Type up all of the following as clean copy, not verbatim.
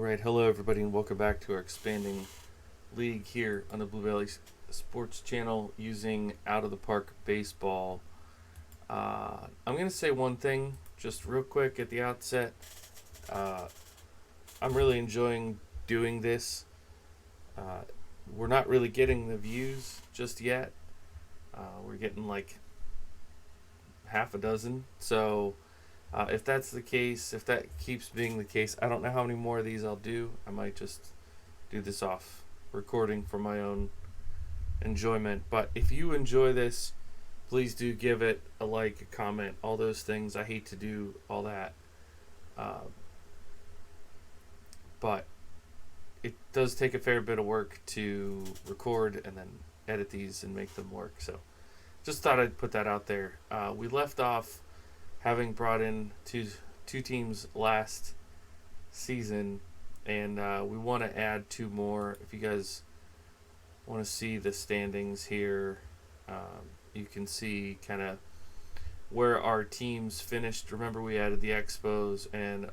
Alright, hello everybody and welcome back to our expanding league here on the Blue Valley Sports Channel using Out of the Park Baseball. I'm going to say one thing just real quick at the outset. I'm really enjoying doing this. We're not really getting the views just yet. We're getting like half a dozen. So if that's the case, if that keeps being the case, I don't know how many more of these I'll do. I might just do this off recording for my own enjoyment. But if you enjoy this, please do give it a like, a comment, all those things. I hate to do all that. But it does take a fair bit of work to record and then edit these and make them work. So just thought I'd put that out there. We left off having brought in two teams last season, and we want to add two more. If you guys want to see the standings here, you can see kind of where our teams finished. Remember, we added the Expos and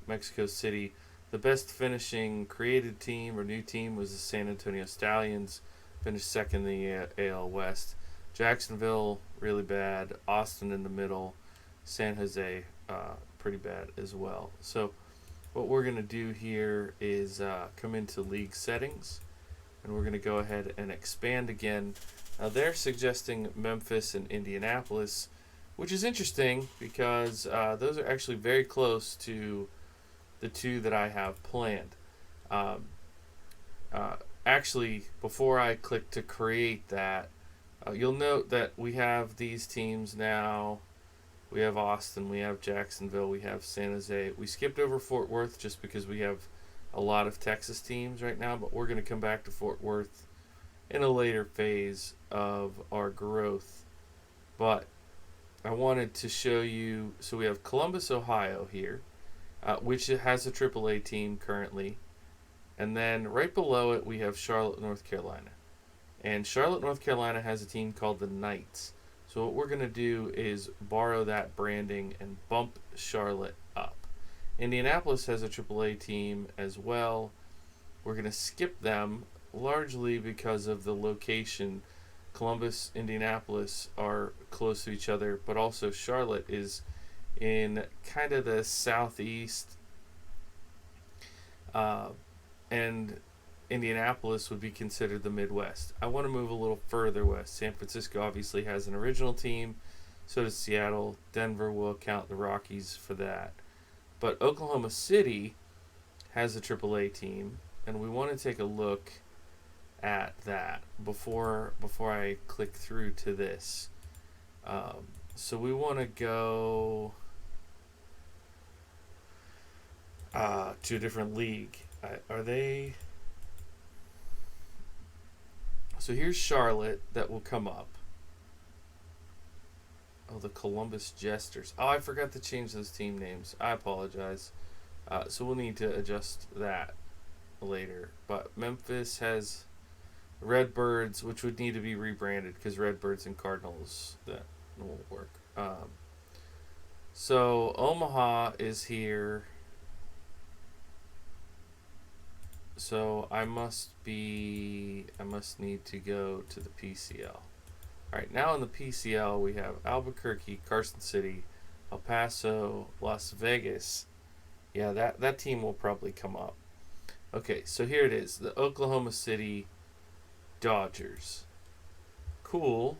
Mexico City. The best finishing created team or new team was the San Antonio Stallions, finished second in the AL West. Jacksonville, really bad. Austin in the middle. San Jose, pretty bad as well. So what we're going to do here is come into league settings, and we're going to go ahead and expand again. Now they're suggesting Memphis and Indianapolis, which is interesting because those are actually very close to the two that I have planned. Actually, before I click to create that, you'll note that we have these teams now. We have Austin, we have Jacksonville, we have San Jose. We skipped over Fort Worth just because we have a lot of Texas teams right now, but we're going to come back to Fort Worth in a later phase of our growth. But I wanted to show you, so we have Columbus, Ohio here, which has a AAA team currently. And then right below it, we have Charlotte, North Carolina. And Charlotte, North Carolina has a team called the Knights. So what we're going to do is borrow that branding and bump Charlotte up. Indianapolis has a AAA team as well. We're going to skip them largely because of the location. Columbus, Indianapolis are close to each other, but also Charlotte is in kind of the southeast, and Indianapolis would be considered the Midwest. I want to move a little further west. San Francisco obviously has an original team. So does Seattle. Denver will count the Rockies for that. But Oklahoma City has a AAA team, and we want to take a look at that before I click through to this. So we want to go to a different league. Are they... So here's Charlotte that will come up. Oh, the Columbus Jesters. Oh, I forgot to change those team names. I apologize. So we'll need to adjust that later. But Memphis has Redbirds, which would need to be rebranded because Redbirds and Cardinals, that won't work. So Omaha is here. So I must need to go to the PCL. Alright, now in the PCL we have Albuquerque, Carson City, El Paso, Las Vegas. Yeah, that team will probably come up. Okay, so here it is. The Oklahoma City Dodgers. Cool,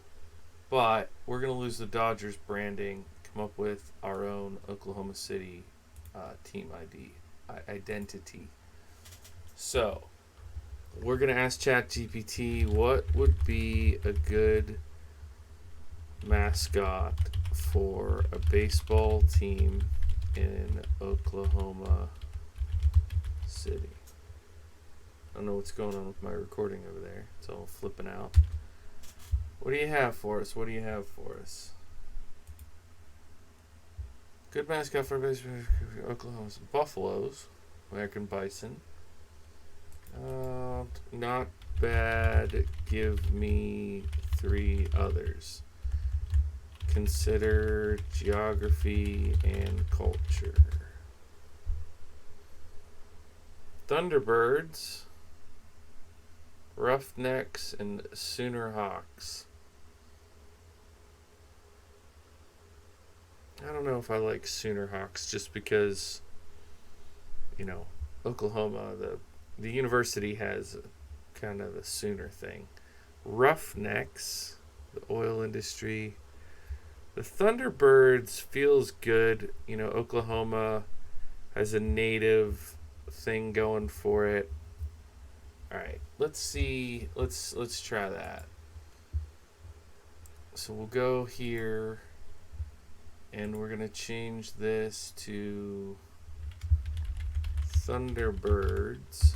but we're going to lose the Dodgers branding, come up with our own Oklahoma City team identity. So, we're going to ask ChatGPT what would be a good mascot for a baseball team in Oklahoma City. I don't know what's going on with my recording over there. It's all flipping out. What do you have for us? Good mascot for Oklahoma City. Buffaloes, American Bison. Not bad. Give me 3 others. Consider geography and culture. Thunderbirds, Roughnecks, and Sooner Hawks. I don't know if I like Sooner Hawks just because, you know, Oklahoma, the university has kind of a Sooner thing. Roughnecks, the oil industry. The Thunderbirds feels good. You know, Oklahoma has a native thing going for it. All right, let's see. Let's try that. So we'll go here, and we're gonna change this to Thunderbirds,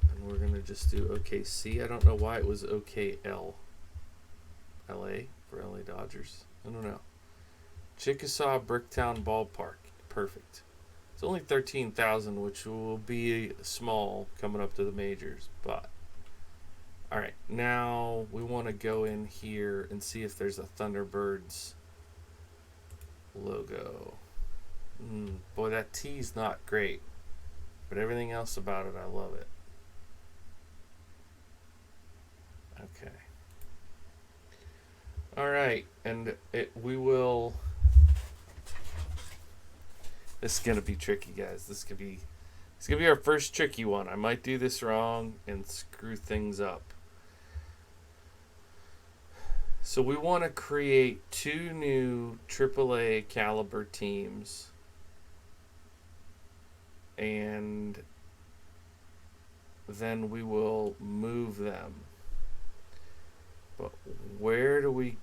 and we're gonna just do OKC. I don't know why it was OKL. LA for LA Dodgers. I don't know. Chickasaw Bricktown Ballpark. Perfect. It's only 13,000, which will be small coming up to the majors, but all right, now we want to go in here and see if there's a Thunderbirds logo. Boy, that T's not great, but everything else about it, I love it. Okay. All right, and we will. This is gonna be tricky, guys. It's gonna be our first tricky one. I might do this wrong and screw things up. So we want to create 2 new AAA caliber teams, and then we will move them. But where do we...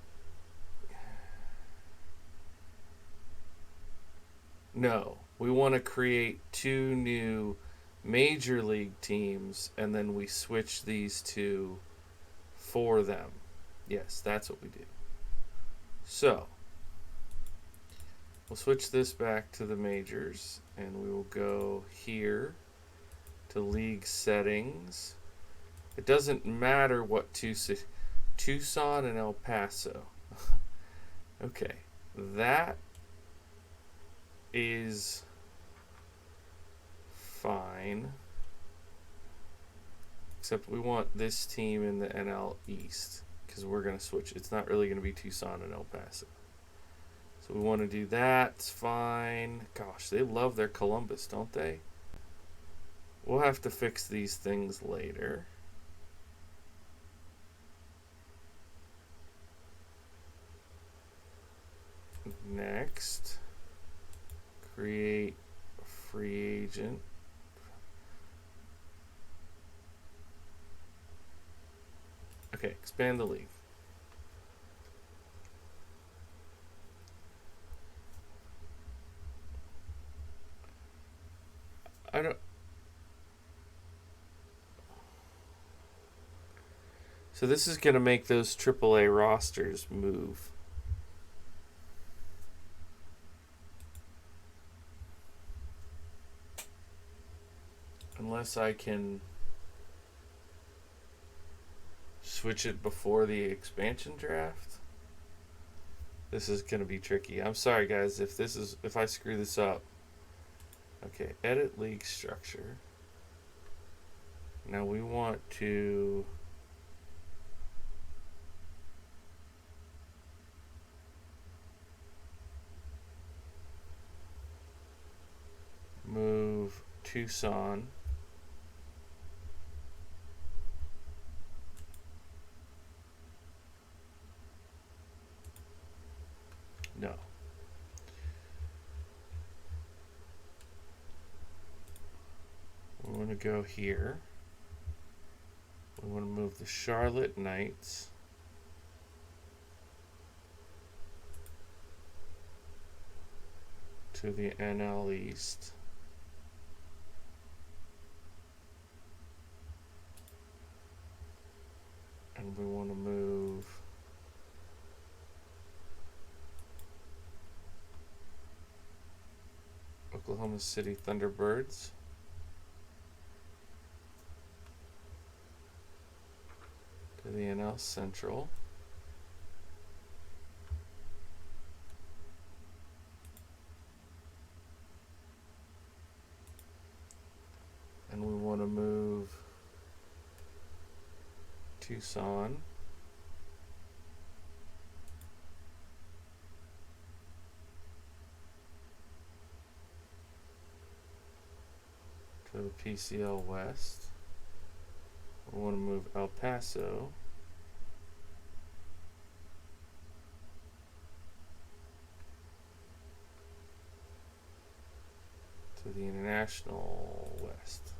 No, we want to create 2 new major league teams, and then we switch these 2 for them. Yes, that's what we do. So we'll switch this back to the majors, and we will go here to league settings. It doesn't matter what Tucson and El Paso. Okay, that is fine, except we want this team in the NL East because we're going to switch. It's not really going to be Tucson and El Paso, so we want to do that. It's fine. Gosh, they love their Columbus, don't they? We'll have to fix these things later. Next, create a free agent. Okay, expand the league. I don't... So this is going to make those AAA rosters move. Unless I can switch it before the expansion draft. This is going to be tricky. I'm sorry, guys, if I screw this up. Okay, edit league structure. Now we want to move Tucson no. We want to go here. We want to move the Charlotte Knights to the NL East. And we want to move Oklahoma City Thunderbirds to the NL Central. Tucson. To the PCL West. We want to move El Paso. To the International West.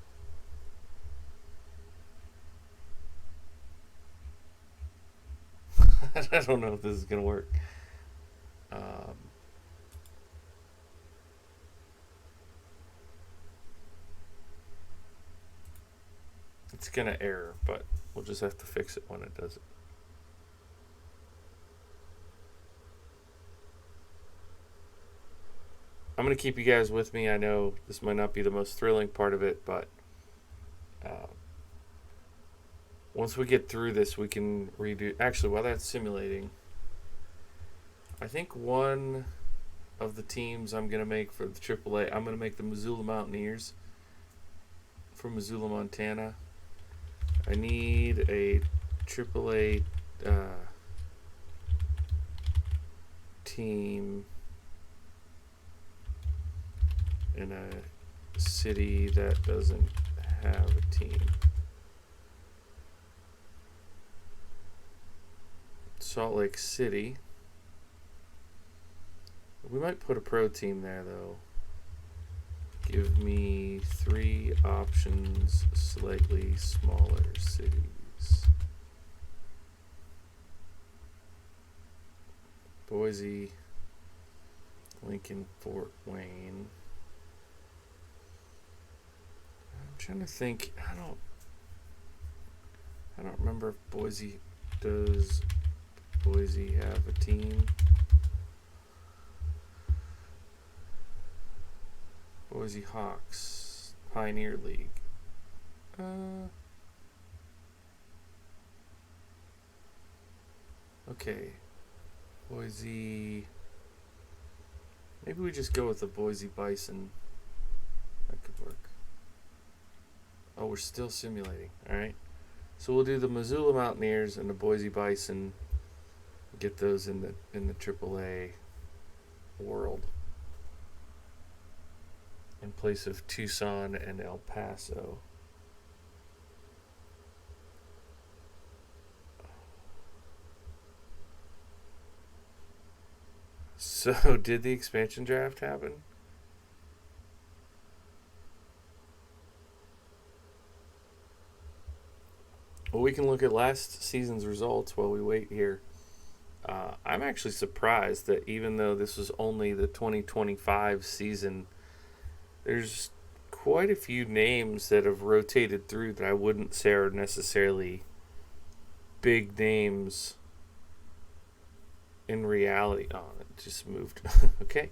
I don't know if this is going to work. It's going to error, but we'll just have to fix it when it does it. I'm going to keep you guys with me. I know this might not be the most thrilling part of it, but once we get through this, we can redo. Actually, while that's simulating, I think one of the teams I'm going to make for the AAA, I'm going to make the Missoula Mountaineers from Missoula, Montana. I need a AAA team in a city that doesn't have a team. Salt Lake City. We might put a pro team there, though. Give me 3 options, slightly smaller cities. Boise, Lincoln, Fort Wayne. I'm trying to think. I don't remember if Boise does. Boise have a team. Boise Hawks, Pioneer League. Okay. Boise. Maybe we just go with the Boise Bison. That could work. Oh, we're still simulating. Alright. So we'll do the Missoula Mountaineers and the Boise Bison. Get those in the AAA world. In place of Tucson and El Paso. So, did the expansion draft happen? Well, we can look at last season's results while we wait here. I'm actually surprised that even though this was only the 2025 season, there's quite a few names that have rotated through that I wouldn't say are necessarily big names in reality. Oh, it just moved. Okay.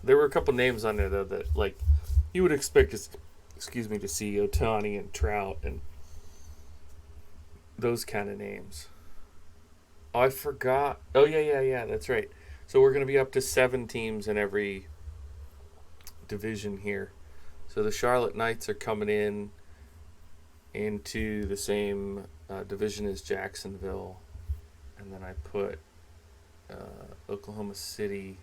There were a couple names on there, though, that, like, you would expect to see Ohtani and Trout and those kind of names. Oh, I forgot. Oh, yeah, that's right. So we're going to be up to 7 teams in every division here. So the Charlotte Knights are coming into the same division as Jacksonville. And then I put Oklahoma City.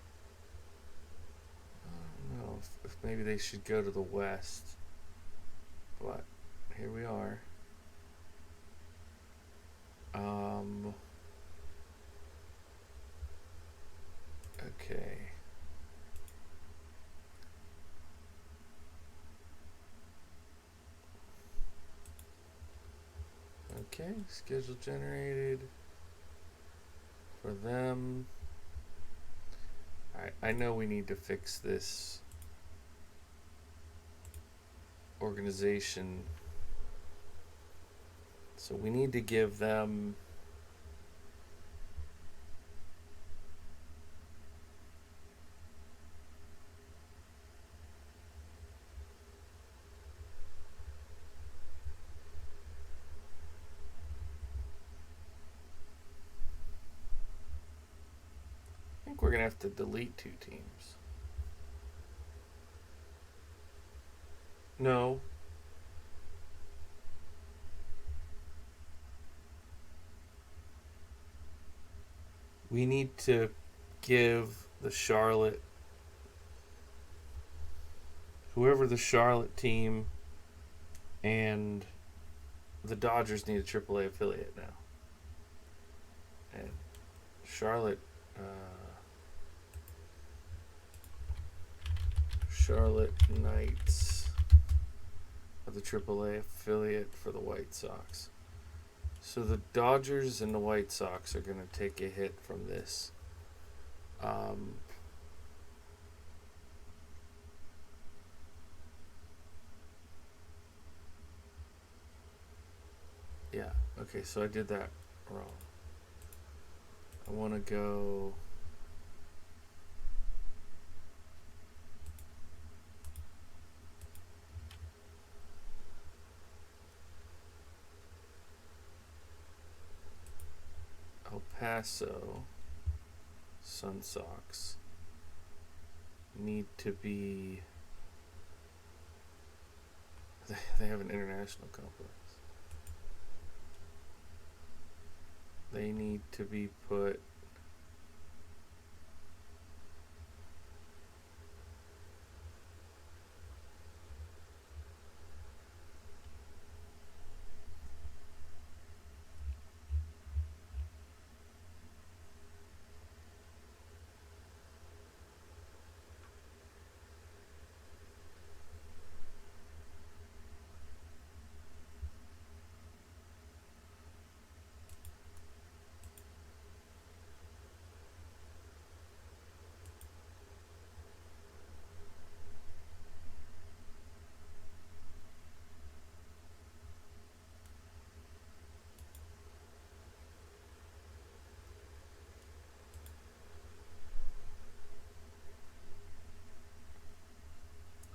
I don't know if maybe they should go to the West. But here we are. Okay. Okay, schedule generated for them. Alright, I know we need to fix this organization. So we need to give them we're going to have to delete 2 teams. No. we need to give whoever the Charlotte team and the Dodgers need a AAA affiliate now. And Charlotte Knights are the AAA affiliate for the White Sox. So the Dodgers and the White Sox are going to take a hit from this. Yeah, okay, so I did that wrong. I want to go... El Paso Sun Sox need to be... They have an international complex. They need to be put...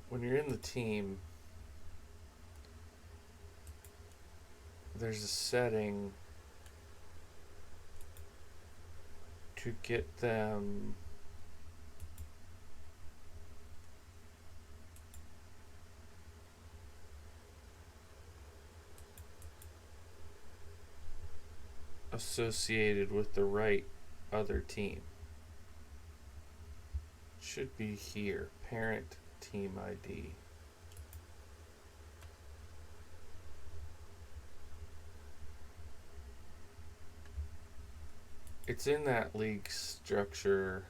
When you're in the team, there's a setting to get them associated with the right other team. It should be here, parent team ID. It's in that league structure.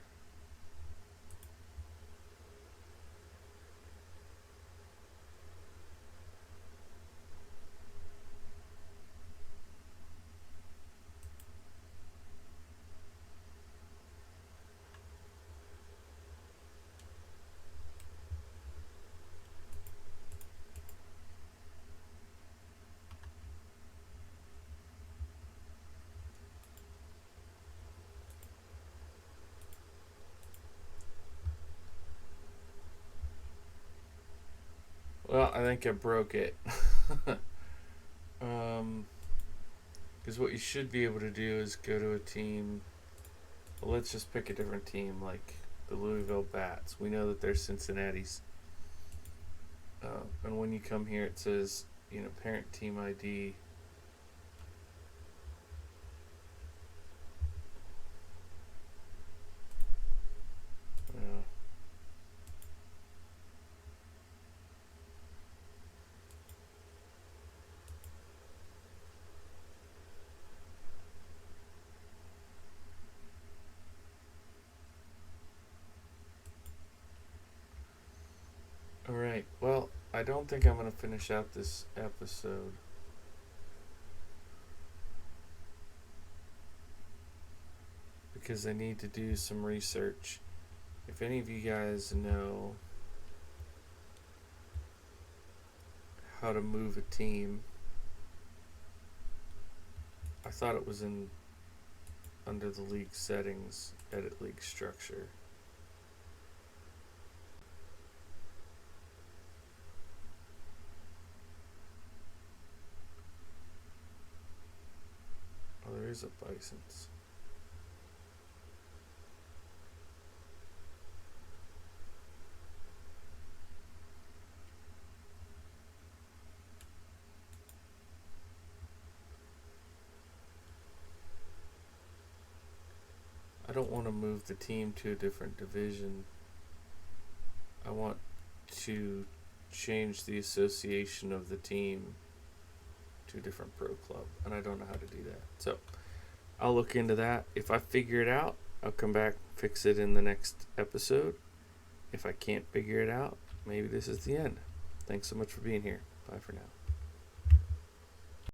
Well, I think I broke it. Because what you should be able to do is go to a team. Well, let's just pick a different team, like the Louisville Bats. We know that they're Cincinnati's. And when you come here, it says, parent team ID. Alright, well, I don't think I'm going to finish out this episode. Because I need to do some research. If any of you guys know how to move a team, I thought it was under the league settings, edit league structure. Oh, there is a Bisons. don't want to move the team to a different division. I want to change the association of the team to a different pro club, and I don't know how to do that. So I'll look into that. If I figure it out, I'll come back, fix it in the next episode. If I can't figure it out, maybe this is the end. Thanks so much for being here. Bye for now.